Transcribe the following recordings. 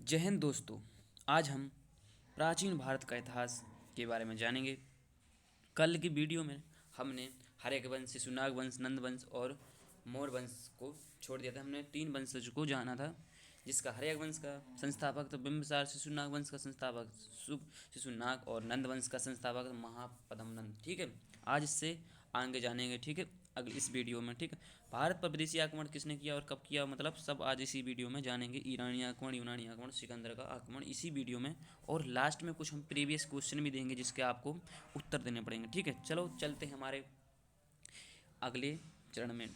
जय हिंद दोस्तों। आज हम प्राचीन भारत का इतिहास के बारे में जानेंगे। कल की वीडियो में हमने हर्यक वंश, शिशुनाग वंश, नंद वंश और मौर्य वंश को छोड़ दिया था। हमने तीन वंशज को जाना था, जिसका हर्यक वंश का संस्थापक तो बिंबिसार, शिशुनाग वंश का संस्थापक शिशुनाग और नंद वंश का संस्थापक महापद्मनंद। ठीक है, आज इससे आगे जानेंगे। ठीक है, अगली इस वीडियो में। ठीक है, भारत पर विदेशी आक्रमण किसने किया और कब किया, मतलब सब आज इसी वीडियो में जानेंगे। ईरानी आक्रमण, यूनानी आक्रमण, सिकंदर का आक्रमण, इसी वीडियो में। और लास्ट में कुछ हम प्रीवियस क्वेश्चन भी देंगे जिसके आपको उत्तर देने पड़ेंगे। ठीक है, चलो चलते हैं हमारे अगले चरण में।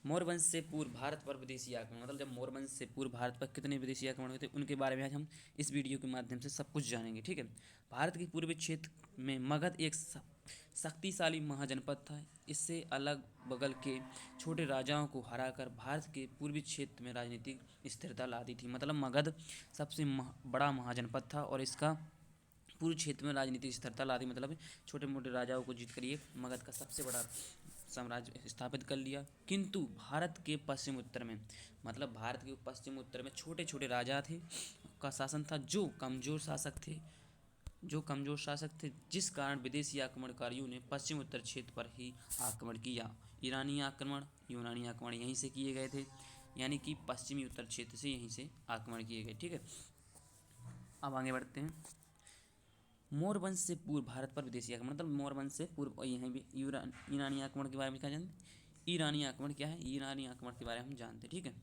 मौर्य वंश से पूर्व भारत पर विदेशी आक्रमण, मतलब जब मौर्य वंश से पूर्व भारत पर कितने विदेशी आक्रमण हुए थे उनके बारे में आज हम इस वीडियो के माध्यम से सब कुछ जानेंगे। ठीक है, भारत के पूर्वी क्षेत्र में मगध एक शक्तिशाली महाजनपद था। इससे अलग बगल के छोटे राजाओं को हराकर भारत के पूर्वी क्षेत्र में राजनीतिक स्थिरता ला दी थी। मतलब मगध सबसे बड़ा महाजनपद था और इसका पूर्व क्षेत्र में राजनीतिक स्थिरता ला दी। मतलब छोटे मोटे राजाओं को जीत कर ये मगध का सबसे बड़ा साम्राज्य स्थापित कर लिया। किंतु भारत के पश्चिम उत्तर में, मतलब भारत के पश्चिम उत्तर में छोटे छोटे राजा थे का शासन था, जो कमजोर शासक थे, जिस कारण विदेशी आक्रमणकारियों ने पश्चिम उत्तर क्षेत्र पर ही आक्रमण किया। ईरानी आक्रमण, यूनानी आक्रमण यहीं से किए गए थे, यानी कि पश्चिमी उत्तर क्षेत्र से यहीं से आक्रमण किए गए। ठीक है, अब आगे बढ़ते हैं। मौर्य वंश से पूर्व भारत पर विदेशी आक्रमण, मतलब मौर्य वंश से पूर्व, यहीं भी ईरानी आक्रमण के बारे में क्या जानते। ईरानी आक्रमण क्या है, ईरानी आक्रमण के बारे में हम जानते। ठीक है,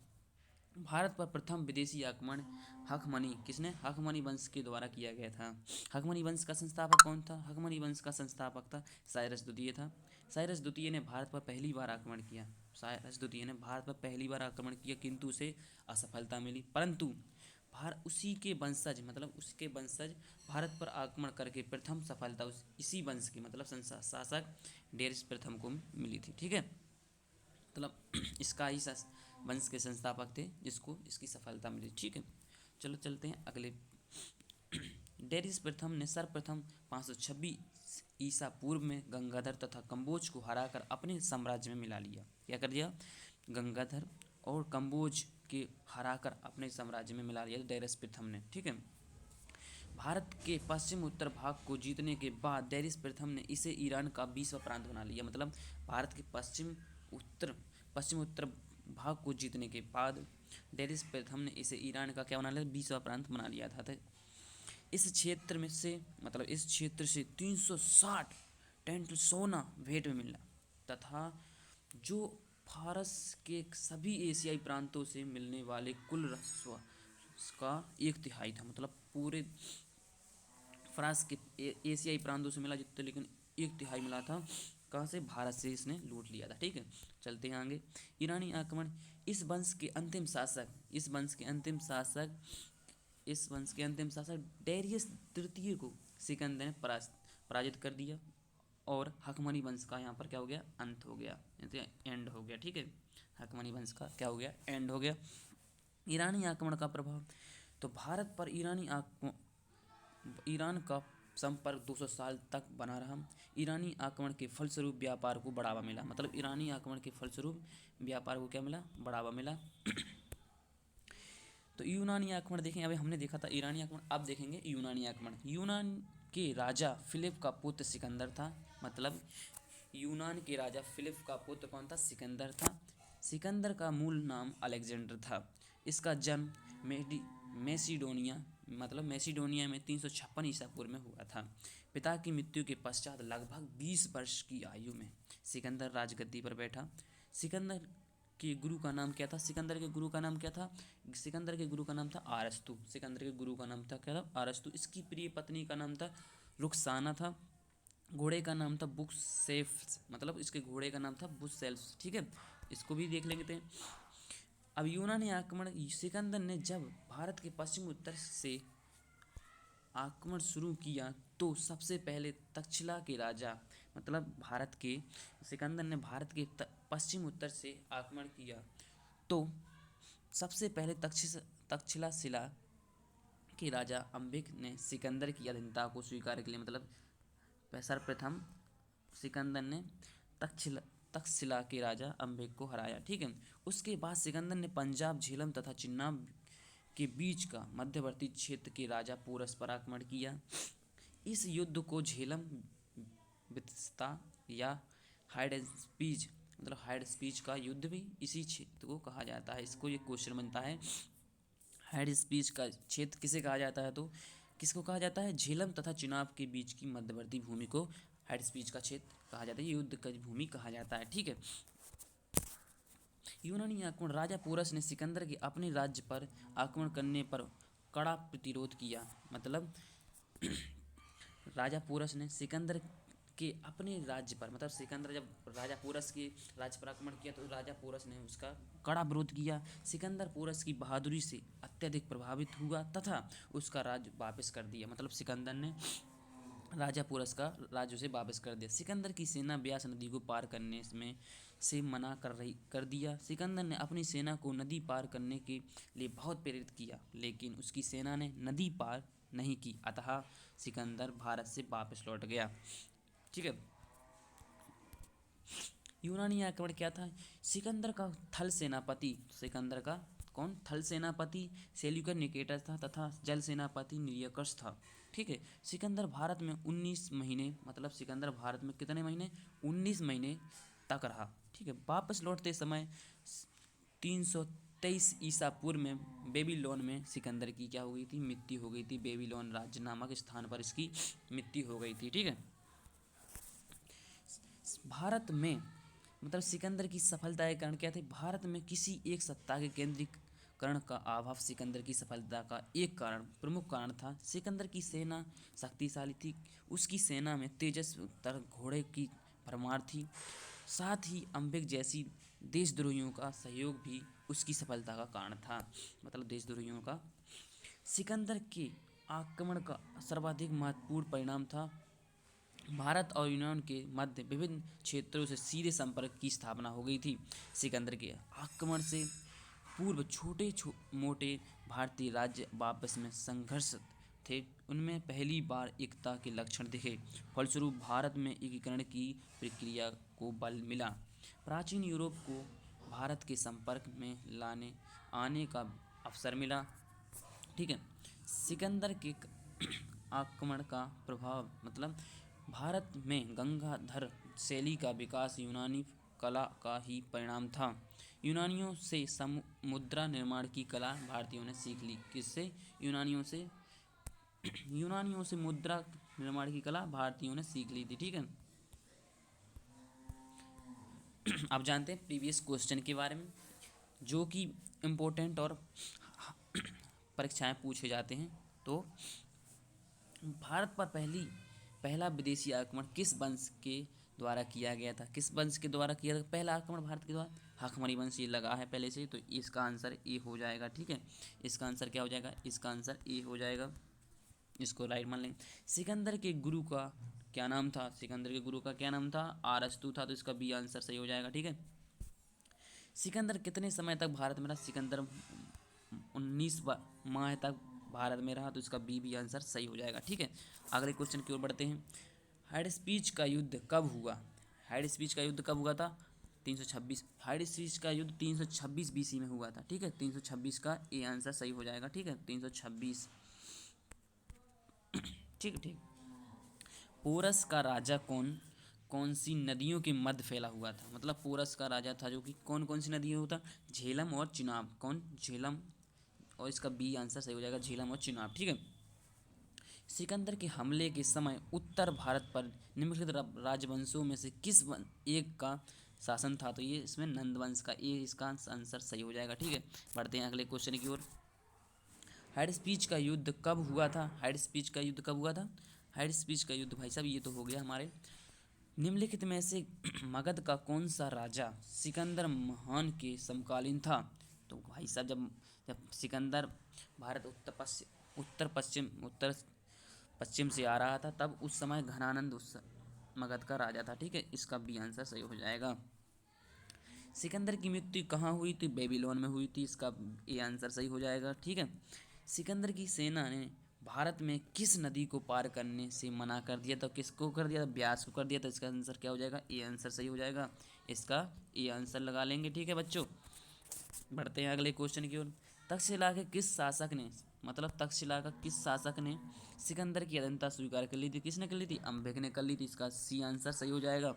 भारत पर प्रथम विदेशी आक्रमण हखमनी, किसने, हखमनी वंश के द्वारा किया गया था। हखमनी वंश का संस्थापक कौन था, हखमनी वंश का संस्थापक था साइरस द्वितीय था। साइरस द्वितीय ने भारत पर पहली बार आक्रमण किया। साइरस द्वितीय ने भारत पर पहली बार आक्रमण किया, किंतु उसे असफलता मिली। परंतु उसी के वंशज, मतलब उसके वंशज भारत पर आक्रमण करके प्रथम सफलता इसी वंश के, मतलब शासक डेरिस प्रथम को मिली थी। ठीक है, मतलब इसका ही वंश के संस्थापक थे जिसको इसकी सफलता मिली। ठीक है, चलो चलते हैं अगले। डेरिस प्रथम ने सर्वप्रथम 526 ईसा पूर्व में गंगाधर तथा कंबोज को हराकर अपने साम्राज्य में मिला लिया। क्या कर दिया, गंगाधर और कंबोज के हराकर अपने साम्राज्य में मिला लिया डेरिस प्रथम ने। ठीक है, भारत के पश्चिम उत्तर भाग को जीतने के बाद डेरिस प्रथम ने इसे ईरान का 20वां प्रांत बना लिया। मतलब भारत के पश्चिम उत्तर भाग को जीतने के बाद डेरिस प्रथम ने इसे ईरान का क्या बना लिया, 20वां प्रांत बना लिया था। इस क्षेत्र में से, मतलब इस क्षेत्र से 360 टेंट सोना भेंट में मिला तथा जो फारस के सभी एशियाई प्रांतों से मिलने वाले कुल रस्व का 1/3 था। मतलब पूरे फ्रांस के एशियाई प्रांतों से मिला जितने, लेकिन 1/3 मिला था कहाँ से, भारत से इसने लूट लिया था। ठीक है, चलते हैं आगे। ईरानी आक्रमण, इस वंश के अंतिम शासक डेरियस तृतीय को सिकंदर ने पराजित कर दिया और हकमनी वंश का यहाँ पर क्या हो गया, अंत हो गया, एंड हो गया। ठीक है, हकमनी वंश का क्या हो गया, एंड हो गया। ईरानी आक्रमण का प्रभाव, तो भारत पर ईरान का संपर्क 200 साल तक बना रहा। ईरानी आक्रमण के फलस्वरूप व्यापार को बढ़ावा मिला। मतलब ईरानी आक्रमण के फलस्वरूप व्यापार को क्या मिला, बढ़ावा मिला। तो यूनानी आक्रमण देखें, अभी हमने देखा था ईरानी आक्रमण, अब देखेंगे यूनानी आक्रमण। यूनान के राजा फिलिप का पुत्र सिकंदर था। मतलब यूनान के राजा फिलिप का पुत्र कौन था, सिकंदर था। सिकंदर का मूल नाम अलेक्जेंडर था। इसका जन्म मैसिडोनिया, मतलब मैसिडोनिया में 356 ईसा पूर्व में हुआ था। पिता की मृत्यु के पश्चात लगभग 20 वर्ष की आयु में सिकंदर राजगद्दी पर बैठा। सिकंदर के गुरु का नाम क्या था, सिकंदर के गुरु का नाम क्या था, सिकंदर के गुरु का नाम था आरस्तु। सिकंदर के गुरु का नाम था क्या था, आरस्तु। इसकी प्रिय पत्नी का नाम था रुखसाना था। घोड़े का नाम था बुकसेल्फ्स, मतलब इसके घोड़े का नाम था बुकसेल्फ्स। ठीक है, इसको भी देख लेंगे थे। अब यूनानी आक्रमण, सिकंदर ने जब भारत के पश्चिम उत्तर से आक्रमण शुरू किया तो सबसे पहले तक्षशिला के राजा, मतलब भारत के सिकंदर ने भारत के पश्चिम उत्तर से आक्रमण किया तो सबसे पहले तक्षशिला शिला के राजा अंबिक ने सिकंदर की अधीनता को स्वीकार कर लिया। मतलब सर्वप्रथम सिकंदर ने तक्षशिला के राजा अंबिक को हराया। ठीक है, उसके बाद सिकंदर ने पंजाब, झेलम तथा चिन्नाब के बीच का मध्यवर्ती क्षेत्र के राजा पोरस पर आक्रमण किया। इस युद्ध को झेलम वित्सता या हाइडेस्पीज मतलब हाइडेस्पीज का युद्ध भी इसी क्षेत्र को कहा जाता है। इसको ये क्वेश्चन बनता है, हाइडेस्पीज का क्षेत्र किसे कहा जाता है, तो किसको कहा जाता है, झेलम तथा चिनाब के बीच की मध्यवर्ती भूमि को हाइडेस्पीज का क्षेत्र कहा जाता है, युद्ध का भूमि कहा जाता है। ठीक है। यूनानी आक्रमण, राजा पोरस ने सिकंदर के अपने राज्य पर आक्रमण करने पर कड़ा प्रतिरोध किया। मतलब राजा पोरस ने सिकंदर के अपने राज्य पर, मतलब सिकंदर जब राजा पोरस के राज्य पर आक्रमण किया तो राजा पोरस ने उसका कड़ा विरोध किया। सिकंदर पोरस की बहादुरी से अत्यधिक प्रभावित हुआ तथा उसका राज्य वापस कर दिया। मतलब सिकंदर ने राजा पोरस का राज्य उसे वापस कर दिया। सिकंदर की सेना ब्यास नदी को पार करने में से मना कर दिया। सिकंदर ने अपनी सेना को नदी पार करने के लिए बहुत प्रेरित किया, लेकिन उसकी सेना ने नदी पार नहीं की, अतः सिकंदर भारत से वापस लौट गया। ठीक है। यूनानी आक्रमण क्या था, सिकंदर का थल सेनापति, सिकंदर का कौन, थल सेनापति सेल्यूकस निकेटर था तथा जल सेनापति निरियकस था। ठीक है। सिकंदर भारत में 19 महीने, मतलब सिकंदर भारत में कितने महीने, 19 महीने तक रहा। ठीक है। वापस लौटते समय 323 ईसा पूर्व में बेबीलोन में सिकंदर की क्या हो गई थी, मृत्यु हो गई थी। बेबीलोन राज्य नामक स्थान पर इसकी मृत्यु हो गई थी। ठीक है। भारत में मतलब सिकंदर की सफलता के कारण क्या थे, भारत में किसी एक सत्ता के केंद्रीकरण का अभाव सिकंदर की सफलता का एक कारण, प्रमुख कारण था। सिकंदर की सेना शक्तिशाली थी, उसकी सेना में तेजस्वी घोड़े की भरमार थी, साथ ही अम्बिक जैसी देशद्रोहियों का सहयोग भी उसकी सफलता का कारण था। मतलब देशद्रोहियों का सिकंदर के आक्रमण का सर्वाधिक महत्वपूर्ण परिणाम था भारत और यूनान के मध्य विभिन्न क्षेत्रों से सीधे संपर्क की स्थापना हो गई थी। सिकंदर के आक्रमण से पूर्व छोटे मोटे भारतीय राज्य वापस में संघर्ष थे, उनमें पहली बार एकता के लक्षण दिखे। फलस्वरूप भारत में एकीकरण की प्रक्रिया को बल मिला। प्राचीन यूरोप को भारत के संपर्क में आने का अवसर मिला। ठीक है। सिकंदर के आक्रमण का प्रभाव, मतलब भारत में गंगाधर शैली का विकास यूनानी कला का ही परिणाम था। यूनानियों से मुद्रा निर्माण की कला भारतीयों ने सीख ली। किससे, यूनानियों से मुद्रा निर्माण की कला भारतीयों ने सीख ली थी। ठीक है। अब जानते हैं प्रीवियस क्वेश्चन के बारे में, जो कि इम्पोर्टेंट और परीक्षाएं पूछे जाते हैं। तो भारत पर पहला विदेशी आक्रमण किस वंश के द्वारा किया गया था, किस वंश के द्वारा किया था पहला आक्रमण भारत के द्वारा, हखमरी वंश। ये लगा है पहले से, तो इसका आंसर ए हो जाएगा। ठीक है। इसका आंसर क्या हो जाएगा, इसका आंसर ए हो जाएगा, इसको राइट मान लेंगे। सिकंदर के गुरु का क्या नाम था, सिकंदर के गुरु का क्या नाम था, अरस्तु था, तो इसका बी आंसर सही हो जाएगा। ठीक है। सिकंदर कितने समय तक भारत में रहा, सिकंदर 19 माह तक भारत में रहा, तो इसका बी आंसर सही हो जाएगा। ठीक है। अगले क्वेश्चन की ओर बढ़ते हैं। हाइडेस्पीच का युद्ध कब हुआ, हाइडेस्पीच का युद्ध कब हुआ था, 326। हाइडेस्पीच का युद्ध 326 बीसी में हुआ था। ठीक है। 326 का ए आंसर सही हो जाएगा। ठीक है। 326। ठीक। पोरस का राजा कौन सी नदियों के मध्य फैला हुआ था, मतलब पोरस का राजा था जो कि कौन कौन सी नदियों होता, झेलम और चिनाब, कौन, झेलम, और इसका बी आंसर सही हो जाएगा, झेलम और चिनाब। ठीक है। सिकंदर के हमले के समय उत्तर भारत पर निम्नलिखित राजवंशों में से किस एक का शासन था, तो ये इसमें नंदवंश का, ये इसका आंसर सही हो जाएगा। ठीक है। बढ़ते हैं अगले क्वेश्चन की ओर। हाइडेस्पीच का युद्ध कब हुआ था, हाइडेस्पीच का युद्ध कब हुआ था, हाइडेस्पीच का युद्ध भाई साहब ये तो हो गया हमारे, निम्नलिखित में से मगध का कौन सा राजा सिकंदर महान के समकालीन था, तो भाई साहब जब सिकंदर भारत उत्तर पश्चिम से आ रहा था, तब उस समय घनानंद उस मगध का राजा था। ठीक है। इसका बी आंसर सही हो जाएगा। सिकंदर की मृत्यु कहाँ हुई थी, बेबीलोन में हुई थी, इसका ए आंसर सही हो जाएगा। ठीक है। सिकंदर की सेना ने भारत में किस नदी को पार करने से मना कर दिया, तो किसको कर दिया, ब्यास को कर दिया, तो इसका आंसर क्या हो जाएगा, ए आंसर सही हो जाएगा, इसका ए आंसर लगा लेंगे। ठीक है बच्चों। बढ़ते हैं अगले क्वेश्चन की ओर। तक्षशिला के किस शासक ने, मतलब तक्षशिला का किस शासक ने सिकंदर की अधीनता स्वीकार कर ली थी? किसने कर ली थी? अंबिक ने कर ली थी। इसका सी आंसर सही हो जाएगा।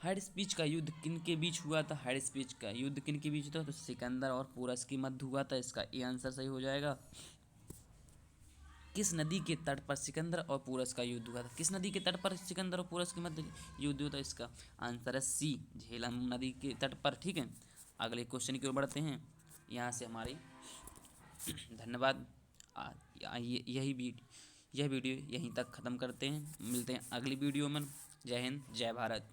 हेड स्पीच का युद्ध किन के बीच हुआ था? हेड स्पीच का युद्ध किन के बीच हुआ था? तो सिकंदर और पोरस के मध्य हुआ था। इसका ए आंसर सही हो जाएगा। किस नदी के तट पर सिकंदर और पोरस का युद्ध हुआ था? किस नदी के तट पर सिकंदर और पोरस के मध्य युद्ध हुआ था? इसका आंसर है सी, झेलम नदी के तट पर। ठीक है, अगले क्वेश्चन की ओर बढ़ते हैं। यहाँ से हमारी धन्यवाद। यह वीडियो यहीं तक ख़त्म करते हैं। मिलते हैं अगली वीडियो में। जय हिंद, जय भारत।